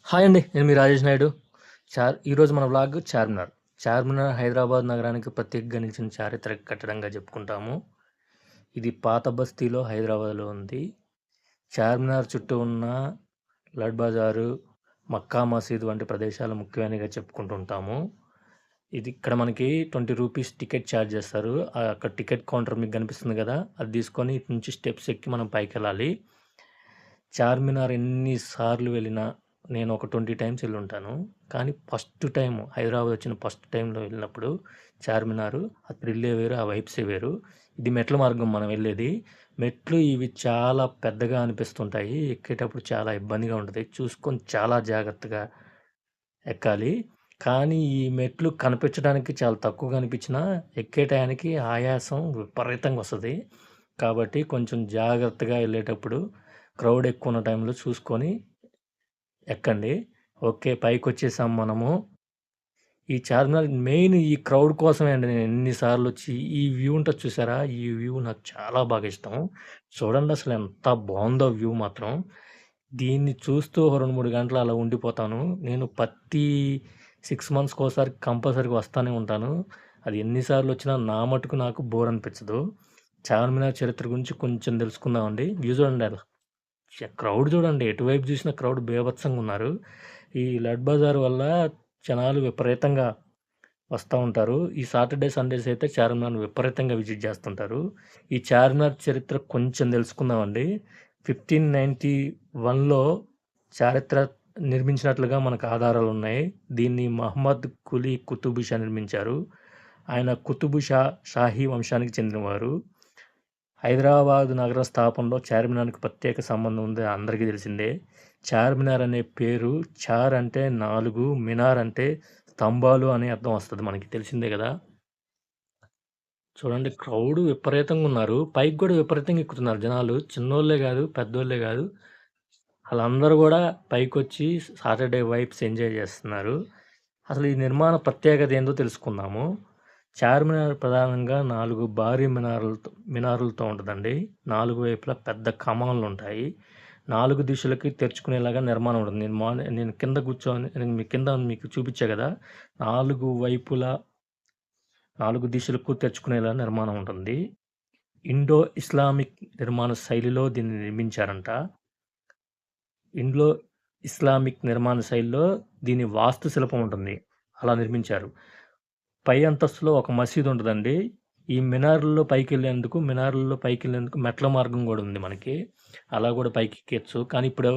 Hi అండి. నేను మీ రాజేష్ నాయుడు. ఈరోజు మన వ్లాగ్ చార్మినార్. చార్మినార్ హైదరాబాద్ నగరానికి ప్రత్యేకంగా నిలిచిన చారిత్రక కట్టడంగా చెప్పుకుంటాము. ఇది పాత బస్తీలో హైదరాబాద్‌లో ఉంది. చార్మినార్ చుట్టూ ఉన్న లడ్ బజారు, మక్కా మసీద్ వంటి ప్రదేశాలు ముఖ్యమైనవిగా చెప్పుకుంటుంటాము. ఇది ఇక్కడ మనకి ₹20 టికెట్ ఛార్జ్ చేస్తారు. అక్కడ టికెట్ కౌంటర్ మీకు కనిపిస్తుంది కదా! అది తీసుకొని ఇటు నుంచి స్టెప్స్ ఎక్కి మనం పైకెళ్ళాలి. చార్మినార్ ఎన్ని సార్లు వెళ్ళినా నేను ఒక 20 టైమ్స్ వెళ్ళుంటాను. కానీ ఫస్ట్ టైమ్ హైదరాబాద్ వచ్చిన ఫస్ట్ టైమ్‌లో వెళ్ళినప్పుడు చార్మినారు ఆ థ్రిల్లే వేరు, ఆ వైబ్సే వేరు. ఇది మెట్ల మార్గం మనం వెళ్ళేది. మెట్లు ఇవి చాలా పెద్దగా అనిపిస్తుంటాయి. ఎక్కేటప్పుడు చాలా ఇబ్బందిగా ఉంటది. చూసుకొని చాలా జాగ్రత్తగా ఎక్కాలి. కానీ ఈ మెట్లు కనిపించడానికి చాలా తక్కువగా అనిపించినా ఎక్కే టయానికి ఆయాసం విపరీతంగా వస్తది. కాబట్టి కొంచెం జాగ్రత్తగా వెళ్ళేటప్పుడు క్రౌడ్ ఎక్కువున్న టైంలో చూసుకొని ఎక్కండి. ఓకే. పైకొచ్చేసాం మనము. ఈ చార్మినార్ మెయిన్ ఈ క్రౌడ్ కోసమే అండి నేను ఎన్ని సార్లొచ్చి ఈ వ్యూ ఉంటది చూసారా? ఈ వ్యూ నాకు చాలా బాగా ఇష్టం. చూడండసలు ఎంత బావుందో వ్యూ మాత్రం. దీన్ని చూస్తూ ఒక 2, 3 గంటలు అలా ఉండిపోతాను. నేను ప్రతి 6 మంత్స్‌కోసారి కంపల్సరీగా వస్తానే ఉంటాను. అది ఎన్ని సార్లొచ్చినా నా మటుకు నాకు బోర్ అనిపించదు. చార్మినార్ చరిత్ర గురించి కొంచెం తెలుసుకుందామండి. వ్యూ చూడండి క్రౌడ్ చూడండి. ఎటువైపు చూసినా క్రౌడ్ బీభత్సంగా ఉన్నారు. ఈ లడ్ బజార్ వల్ల జనాలు విపరీతంగా వస్తా ఉంటారు. ఈ సాటర్‌డే, సండేస్ అయితే చార్మినార్‌ని విపరీతంగా విజిట్ చేస్తుంటారు. ఈ చార్మినార్ చరిత్ర కొంచెం తెలుసుకుందామండి. 1591లో చారిత్ర నిర్మించినట్లుగా మనకు ఆధారాలున్నాయి. దీన్ని మహమ్మద్ కులీ కుతుబ్ షా నిర్మించారు. ఆయన కుతుబ్ షాహీ వంశానికి చెందినవారు. హైదరాబాద్ నగర స్థాపనలో చార్మినార్‌కి ప్రత్యేక సంబంధం ఉంది అందరికీ తెలిసిందే. చార్మినార్ అనే పేరు చార్ అంటే 4, మినార్ అంటే స్తంభాలు అనే అర్థం వస్తది మనకి తెలిసిందే గదా! చూడండి క్రౌడ్ విపరీతంగా ఉన్నారు. పైకి గూడా విపరీతంగా ఎక్కుతున్నారు జనాలు. చిన్నోళ్ళే గాదు, పెద్దోళ్ళే గాదు. ఆళ్ళందరూ గూడా పైకొచ్చి సాటర్‌డే వైబ్స్ ఎంజాయ్ జేస్తున్నారు. అసలు ఈ నిర్మాణ ప్రత్యేకత ఏందో తెలుసుకుందాము. చార్మినార్ ప్రధానంగా 4 భారీ మినారులతో ఉంటదండి. 4 వైపులా పెద్ద కమాన్లుంటాయి. 4 దిశలకి తెరుచుకునేలాగా నిర్మాణం ఉంటుంది. నేను కింద కూర్చొని నేను కింద మీకు చూపిచ్చా గదా! 4 వైపులా 4 దిశలకు తెరుచుకునేలా నిర్మాణం ఉంటుంది. ఇండో ఇస్లామిక్ నిర్మాణ శైలిలో దీన్ని నిర్మించారంట. ఇండో ఇస్లామిక్ నిర్మాణ శైలిలో దీని వాస్తుశిల్పం ఉంటుంది. అలా నిర్మించారు. పై అంతస్తులో ఒక మసీదు ఉంటదండి. ఈ మినారుల్లో పైకెళ్ళేందుకు మెట్ల మార్గం గూడా ఉంది మనకి. అలా గూడా పైకెక్కేయొచ్చు. కానీ ఇప్పుడు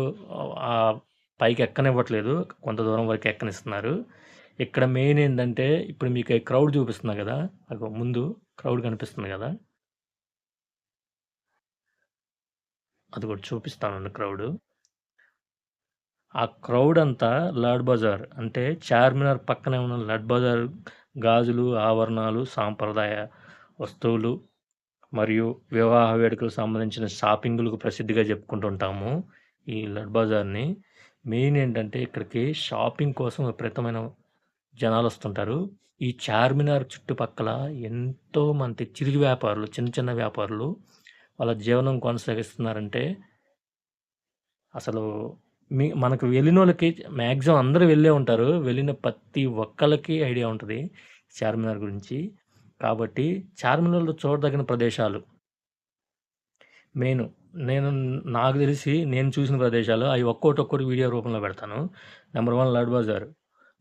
పైకి ఎక్కనివ్వట్లేదు. కొంత దూరం వరకు ఎక్కనిస్తున్నారు. ఇక్కడ మెయిన్ ఏందంటే ఇప్పుడు మీకు ఈ క్రౌడ్ చూపిస్తున్నా గదా! అగో ముందు క్రౌడ్ కనిపిస్తుంది గదా! అదిగోటి చూపిస్తానండి క్రౌడు. ఆ క్రౌడ్ అంతా లాడ్ బజార్ అంటే చార్మినార్ పక్కనే ఉన్న లడ్ బజార్ గాజులు, ఆభరణాలు, సాంప్రదాయ వస్తువులు మరియు వివాహ వేడుకలకు సంబంధించిన షాపింగులకు ప్రసిద్ధిగా చెప్పుకుంటుంటాము. ఈ లడ్ బజార్‌ని. మెయిన్ ఏంటంటే ఇక్కడికి షాపింగ్ కోసం విపరీతమైన జనాలొస్తుంటారు. ఈ చార్మినార్ చుట్టుపక్కల ఎంతో మంది చిరు వ్యాపారులు, చిన్న చిన్న వ్యాపారులు వాళ్ళ జీవనం కొనసాగిస్తున్నారంటే అసలు మనకు వెళ్ళినోళ్ళకి మాక్సిమం అందరూ వెళ్ళే ఉంటారు. వెళ్ళిన ప్రతి ఒక్కళ్ళకి ఐడియా ఉంటది చార్మినార్ గురించి. కాబట్టి చార్మినార్‌లో చూడదగిన ప్రదేశాలు మెయిను నేను నాకు తెలిసి నేను చూసిన ప్రదేశాలు అయి ఒక్కోటి వీడియో రూపంలో పెడతాను. Number 1 Lad Bazaar,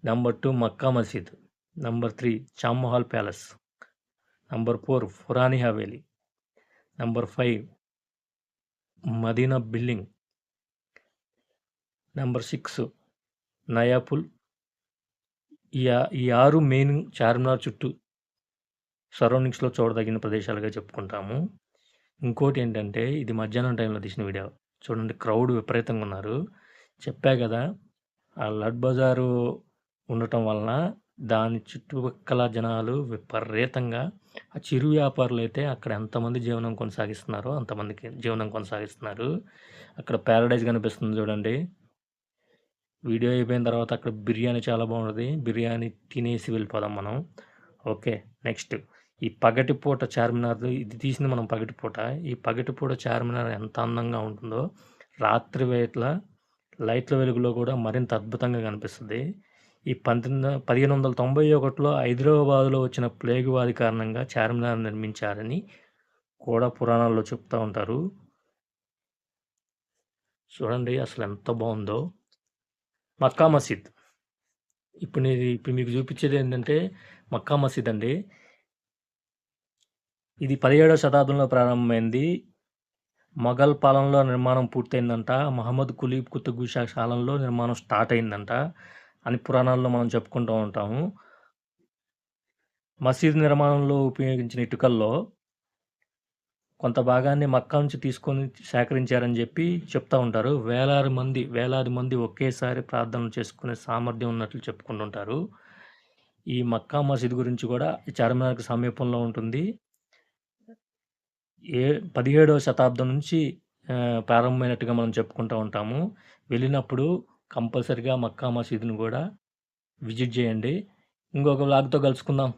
number 2 Mecca Masjid, number 3 Chowmahalla palace, number 4 Purani Haveli, number 5 Madina building, number 6 Nayapul. ఈ 6 మెయిన్ చార్మినార్ చుట్టూ సరౌండింగ్స్‌లో చూడదగిన ప్రదేశాలుగా చెప్పుకుంటాము. ఇంకోటేంటంటే ఇది మధ్యాహ్నం టైంలో తీసిన వీడియో. చూడండి క్రౌడ్ విపరీతంగా ఉన్నారు. చెప్పా గదా! ఆ లడ్ బజారు ఉండటం వలన దాని చుట్టుపక్కల జనాలు విపరీతంగా ఆ చిరు వ్యాపారులైతే అక్కడ ఎంతమంది జీవనం కొనసాగిస్తున్నారో అంతమందికి జీవనం కొనసాగిస్తున్నారు. అక్కడ పారడైజ్ కనిపిస్తుంది చూడండి. వీడియో అయిపోయిన తర్వాత అక్కడ బిర్యానీ చాలా బాగుంటది. బిర్యానీ తినేసి వెళ్ళిపోదాం మనం. ఓకే. నెక్స్ట్ ఈ పగటిపూట చార్మినార్ ఇది తీసింది మనం పగటిపూట. ఈ పగటిపూట చార్మినార్ ఎంత అందంగా ఉంటుందో రాత్రి వేళ లైట్ల వెలుగులో కూడా మరింత అద్భుతంగా కనిపిస్తది. ఈ 1591లో హైదరాబాద్‌లో వచ్చిన ప్లేగు వ్యాధి కారణంగా చార్మినార్ నిర్మించారని కూడా పురాణాల్లో చెప్తా ఉంటారు. చూడండి అసలెంత బావుందో. మక్కా మసీద్. ఇప్పుడు మీకు చూపించేదేంటంటే మక్కా మసీద్ అండి. ఇది 17వ శతాబ్దంలో ప్రారంభమైంది. మొఘల్ పాలనలో నిర్మాణం పూర్తయిందంట. మహమ్మద్ కులీ కుతుబ్ షా కాలంలో నిర్మాణం స్టార్ట్ అయిందంట అని పురాణాల్లో మనం చెప్పుకుంటూ ఉంటాము. మసీదు నిర్మాణంలో ఉపయోగించిన ఇటుకల్లో కొంత భాగాన్ని మక్కా నుంచి తీసుకొని సేకరించారని చెప్పి చెప్తా ఉంటారు. వేలాది మంది ఒకేసారి ప్రార్థనలు చేసుకునే సామర్థ్యం ఉన్నట్లు చెప్పుకుంటుంటారు. ఈ మక్కా మసీదు గురించి కూడా చార్మినార్‌కి సమీపంలో ఉంటుంది. 17వ శతాబ్దం నుంచి ప్రారంభమైనట్టుగా మనం చెప్పుకుంటూ ఉంటాము. వెళ్ళినప్పుడు కంపల్సరీగా మక్కా మసీదుని కూడా విజిట్ చేయండి. ఇంకొక వ్లాగ్‌తో కలుసుకుందాం.